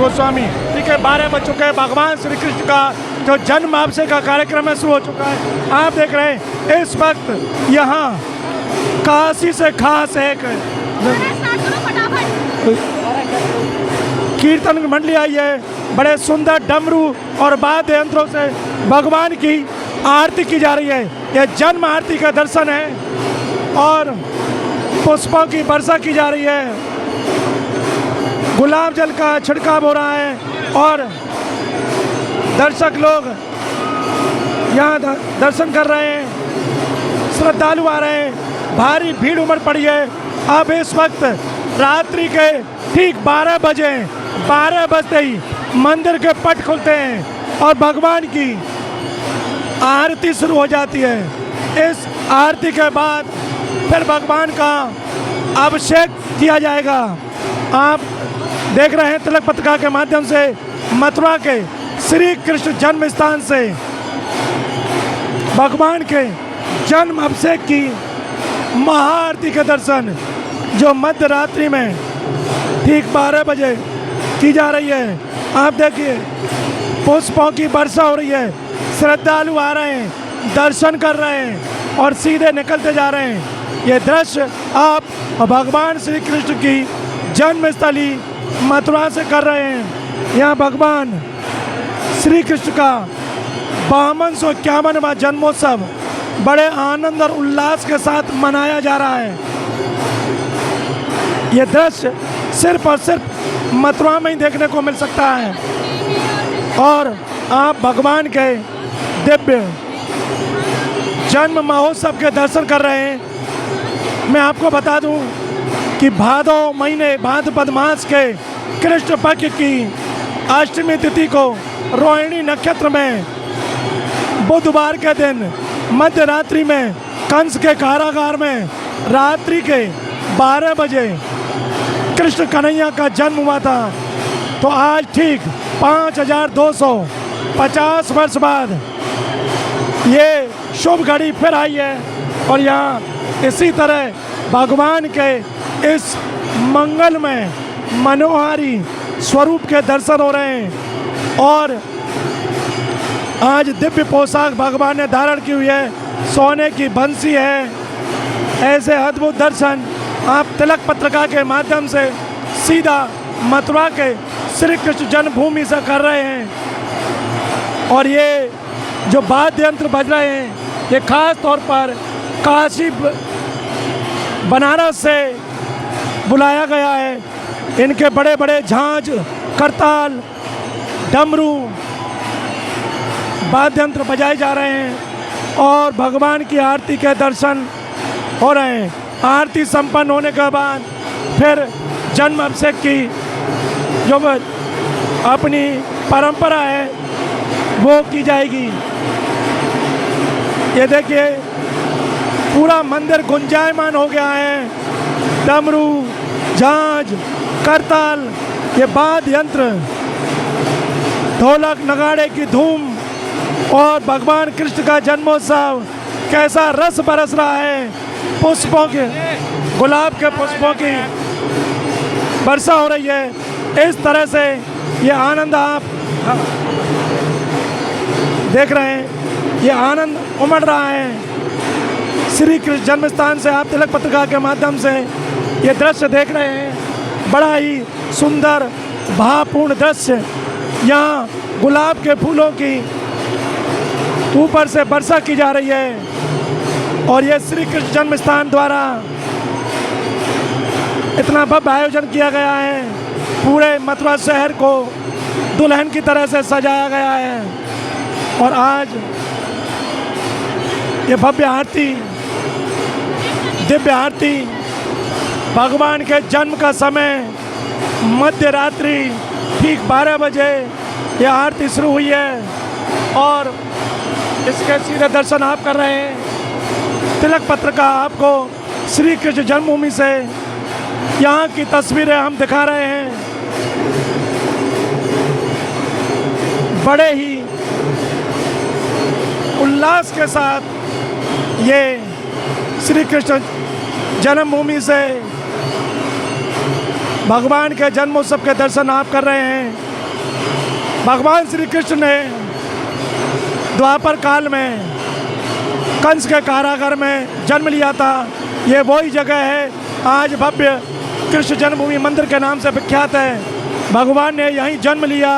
गोस्वामी। ठीक है, 12 बज चुके हैं। भगवान श्री कृष्ण का जो जन्म अभिषेक का कार्यक्रम है शुरू हो चुका है। आप देख रहे हैं इस वक्त यहाँ काशी से खास एक कीर्तन मंडली आई है। बड़े सुंदर डमरू और वाद्य यंत्रों से भगवान की आरती की जा रही है। यह जन्म आरती का दर्शन है और पुष्पों की वर्षा की जा रही है। गुलाब जल का छिड़काव हो रहा है और दर्शक लोग यहाँ दर्शन कर रहे हैं। श्रद्धालु आ रहे हैं, भारी भीड़ उमड़ पड़ी है। अब इस वक्त रात्रि के ठीक 12 बजे 12 बजते ही मंदिर के पट खुलते हैं और भगवान की आरती शुरू हो जाती है। इस आरती के बाद फिर भगवान का अभिषेक किया जाएगा। आप देख रहे हैं तिलक पत्रिका के माध्यम से मथुरा के श्री कृष्ण जन्म स्थान से भगवान के जन्म अभिषेक की महाआरती के दर्शन जो मध्य रात्रि में ठीक 12 बजे की जा रही है। आप देखिए पुष्पों की वर्षा हो रही है। श्रद्धालु आ रहे हैं, दर्शन कर रहे हैं और सीधे निकलते जा रहे हैं। ये दृश्य आप भगवान श्री कृष्ण की जन्मस्थली मथुरा से कर रहे हैं। यहाँ भगवान श्री कृष्ण का 5251वां जन्मोत्सव बड़े आनंद और उल्लास के साथ मनाया जा रहा है। ये दृश्य सिर्फ और सिर्फ मथुरा में ही देखने को मिल सकता है और आप भगवान के दिव्य जन्म महोत्सव के दर्शन कर रहे हैं। मैं आपको बता दूं कि भादव महीने भाद्रपद मास के कृष्ण पक्ष की अष्टमी तिथि को रोहिणी नक्षत्र में बुधवार के दिन मध्य रात्रि में कंस के कारागार में रात्रि के 12 बजे कृष्ण कन्हैया का जन्म हुआ था। तो आज ठीक 5250 वर्ष बाद ये शुभ घड़ी फिर आई है और यहाँ इसी तरह भगवान के इस मंगलमय मनोहारी स्वरूप के दर्शन हो रहे हैं। और आज दिव्य पोशाक भगवान ने धारण की हुई है, सोने की बंसी है। ऐसे अद्भुत दर्शन आप तिलक पत्रिका के माध्यम से सीधा मथुरा के श्री कृष्ण जन्मभूमि से कर रहे हैं। और ये जो वाद्य यंत्र बज रहे हैं ये खास तौर पर काशी बनारस से बुलाया गया है। इनके बड़े बड़े झांझ, करताल, डमरू, वाद्य यंत्र बजाए जा रहे हैं और भगवान की आरती के दर्शन हो रहे हैं। आरती संपन्न होने के बाद फिर जन्म अभिषेक की जो अपनी परंपरा है वो की जाएगी। ये देखिए पूरा मंदिर गुंजायमान हो गया है। डमरू, झांझ, करताल, ये वाद्य यंत्र, ढोलक नगाड़े की धूम और भगवान कृष्ण का जन्मोत्सव कैसा रस बरस रहा है। पुष्पों के, गुलाब के पुष्पों की वर्षा हो रही है। इस तरह से ये आनंद आप देख रहे हैं, ये आनंद उमड़ रहा है। श्री कृष्ण जन्म स्थान से आप तिलक पत्रिका के माध्यम से ये दृश्य देख रहे हैं। बड़ा ही सुंदर भावपूर्ण दृश्य। यहाँ गुलाब के फूलों की ऊपर से वर्षा की जा रही है और ये श्री कृष्ण जन्म स्थान द्वारा इतना भव्य आयोजन किया गया है। पूरे मथुरा शहर को दुल्हन की तरह से सजाया गया है और आज ये भव्य आरती, दिव्य आरती, भगवान के जन्म का समय मध्य रात्रि ठीक 12 बजे ये आरती शुरू हुई है और इसके सीधे दर्शन आप कर रहे हैं। तिलक पत्रिका आपको श्री कृष्ण जन्मभूमि से यहाँ की तस्वीरें हम दिखा रहे हैं। बड़े ही उल्लास के साथ ये श्री कृष्ण जन्मभूमि से भगवान के जन्मोत्सव के दर्शन आप कर रहे हैं। भगवान श्री कृष्ण ने द्वापर काल में कंस के कारागार में जन्म लिया था। ये वही जगह है आज भव्य कृष्ण जन्मभूमि मंदिर के नाम से विख्यात है। भगवान ने यहीं जन्म लिया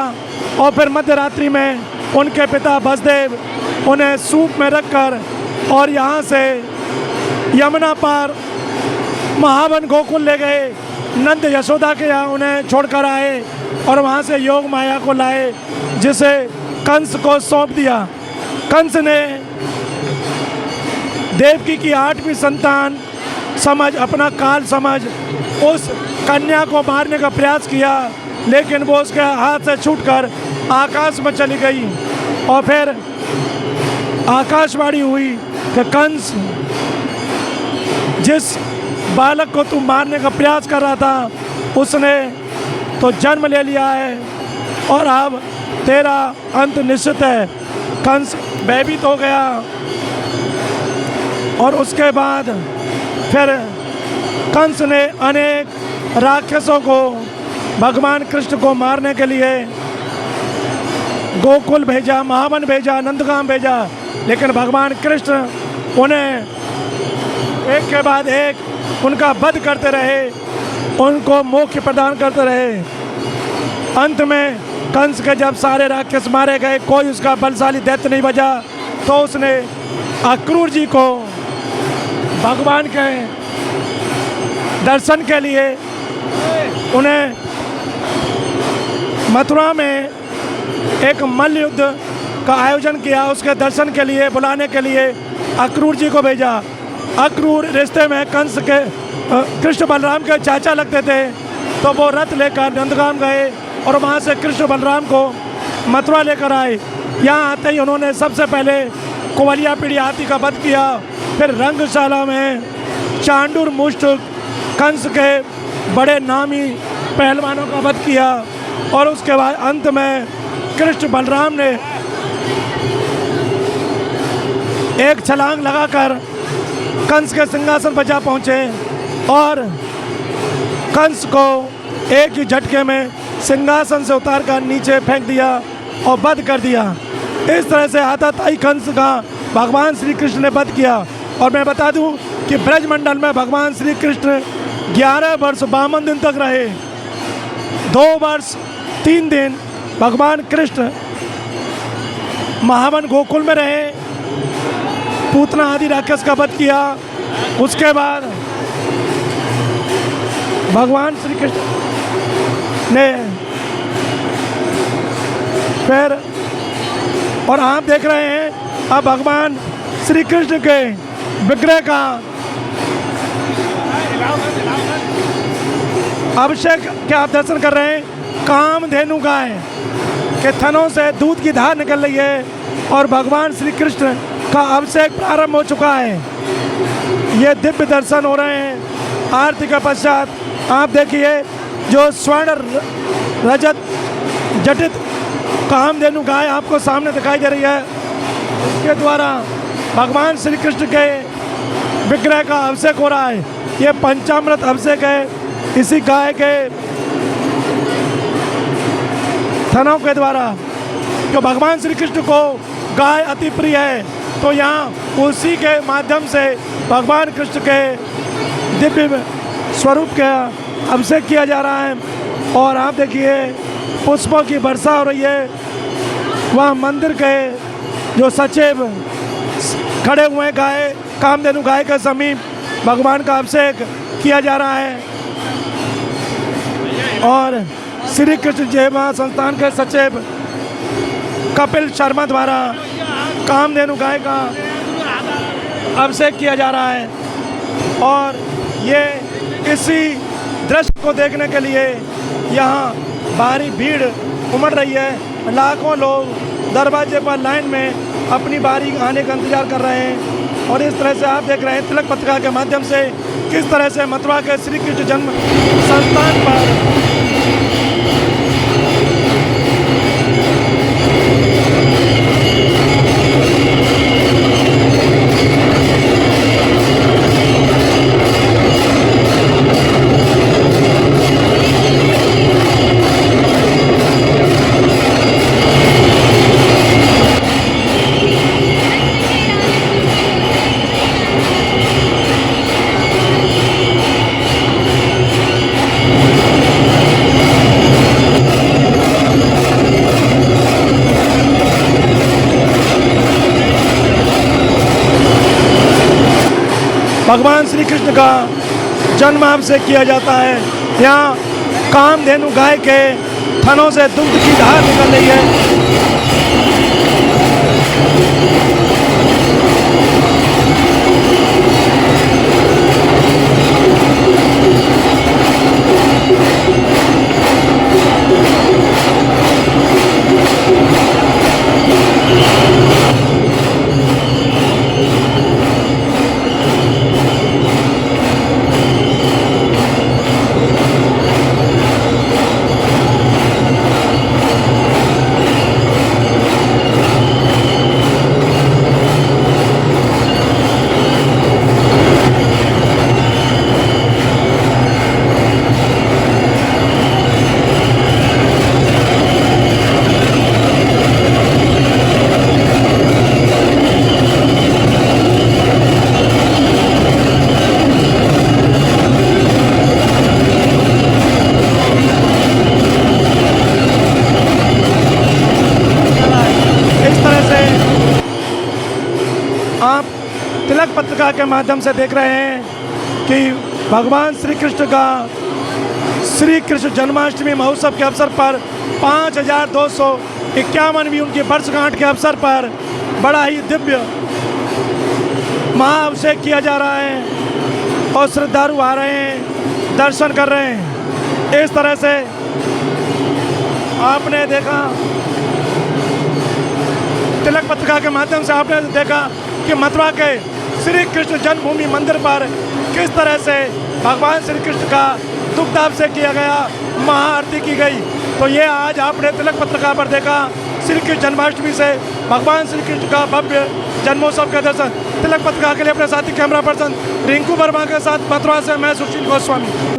और फिर मध्य रात्रि में उनके पिता वसुदेव उन्हें सूप में रखकर और यहाँ से यमुना पार महावन गोकुल ले गए। नंद यशोदा के यहाँ उन्हें छोड़कर आए और वहाँ से योग माया को लाए, जिसे कंस को सौंप दिया। कंस ने देवकी की 8वीं संतान समझ, अपना काल समझ उस कन्या को मारने का प्रयास किया, लेकिन वो उसके हाथ से छूटकर आकाश में चली गई। और फिर आकाशवाणी हुई कि कंस, जिस बालक को तू मारने का प्रयास कर रहा था उसने तो जन्म ले लिया है और अब तेरा अंत निश्चित है। कंस भयभीत हो गया और उसके बाद फिर कंस ने अनेक राक्षसों को भगवान कृष्ण को मारने के लिए गोकुल भेजा, महावन भेजा, नंदगाम भेजा, लेकिन भगवान कृष्ण उन्हें एक के बाद एक उनका वध करते रहे, उनको मोक्ष प्रदान करते रहे। अंत में कंस के जब सारे राक्षस मारे गए, कोई उसका बलशाली दैत्य नहीं बचा, तो उसने अक्रूर जी को भगवान के दर्शन के लिए उन्हें मथुरा में एक मल्ल युद्ध का आयोजन किया। उसके दर्शन के लिए बुलाने के लिए अक्रूर जी को भेजा। अक्रूर रिश्ते में कंस के कृष्ण बलराम के चाचा लगते थे, तो वो रथ लेकर नंदगाम गए और वहाँ से कृष्ण बलराम को मथुरा लेकर आए। यहाँ आते ही उन्होंने सबसे पहले कुवलिया पीढ़ी हाथी का वध किया, फिर रंगशाला में चांडूर मुष्टुक कंस के बड़े नामी पहलवानों का वध किया और उसके बाद अंत में कृष्ण बलराम ने एक छलांग लगाकर कंस के सिंहासन पर जा पहुँचे और कंस को एक ही झटके में सिंहासन से उतारकर नीचे फेंक दिया और वध कर दिया। इस तरह से आताताई कंस का भगवान श्री कृष्ण ने वध किया। और मैं बता दूं कि ब्रजमंडल में भगवान श्री कृष्ण 11 वर्ष 52 दिन तक रहे। 2 वर्ष 3 दिन भगवान कृष्ण महावन गोकुल में रहे, पूतना आदि राक्षस का वध किया। उसके बाद भगवान श्री कृष्ण ने फिर, और आप देख रहे हैं अब भगवान श्री कृष्ण के विग्रह का अभिषेक के आप दर्शन कर रहे हैं। कामधेनु गाय के थनों से दूध की धार निकल रही है और भगवान श्री कृष्ण का अभिषेक प्रारंभ हो चुका है। ये दिव्य दर्शन हो रहे हैं। आरती के पश्चात आप देखिए जो स्वर्ण रजत जटित कामधेनु गाय आपको सामने दिखाई दे रही है, उसके द्वारा भगवान श्री कृष्ण के विग्रह का अभिषेक हो रहा है। ये पंचामृत अभिषेक है इसी गाय के थनों के द्वारा। तो भगवान श्री कृष्ण को गाय अति प्रिय है, तो यहाँ उसी के माध्यम से भगवान कृष्ण के दिव्य स्वरूप का अभिषेक किया जा रहा है। और आप देखिए पुष्पों की वर्षा हो रही है। वहाँ मंदिर के जो सचिव खड़े हुए गाय कामधेनु गाय के समीप भगवान का अभिषेक किया जा रहा है। और श्री कृष्ण सेवा संस्थान के सचिव कपिल शर्मा द्वारा कामधेनु गाय का अभिषेक किया जा रहा है। और ये इसी दृश्य को देखने के लिए यहाँ भारी भीड़ उमड़ रही है। लाखों लोग दरवाजे पर लाइन में अपनी बारी आने का इंतजार कर रहे हैं। और इस तरह से आप देख रहे हैं तिलक पत्रिका के माध्यम से किस तरह से मथुरा के श्री कृष्ण जन्म संस्थान पर भगवान श्री कृष्ण का जन्माभिषेक किया जाता है। यहाँ कामधेनु गाय के थनों से दुग्ध की धार निकल रही है। आप तिलक पत्रिका के माध्यम से देख रहे हैं कि भगवान श्री कृष्ण का श्री कृष्ण जन्माष्टमी महोत्सव के अवसर पर 5251वीं उनकी वर्षगांठ के अवसर पर बड़ा ही दिव्य महाअभिषेक किया जा रहा है और श्रद्धालु आ रहे हैं, दर्शन कर रहे हैं। इस तरह से आपने देखा तिलक पत्रिका के माध्यम से आपने देखा कि मथुरा के श्री कृष्ण जन्मभूमि मंदिर पर किस तरह से भगवान श्री कृष्ण का दुग्धाभिषेक किया गया, महाआरती की गई। तो ये आज आपने तिलक पत्रिका पर देखा श्री कृष्ण जन्माष्टमी से भगवान श्री कृष्ण का भव्य जन्मोत्सव का दर्शन। तिलक पत्रिका के लिए अपने साथी कैमरा पर्सन रिंकू वर्मा के साथ मथुरा से मैं सुशील गोस्वामी।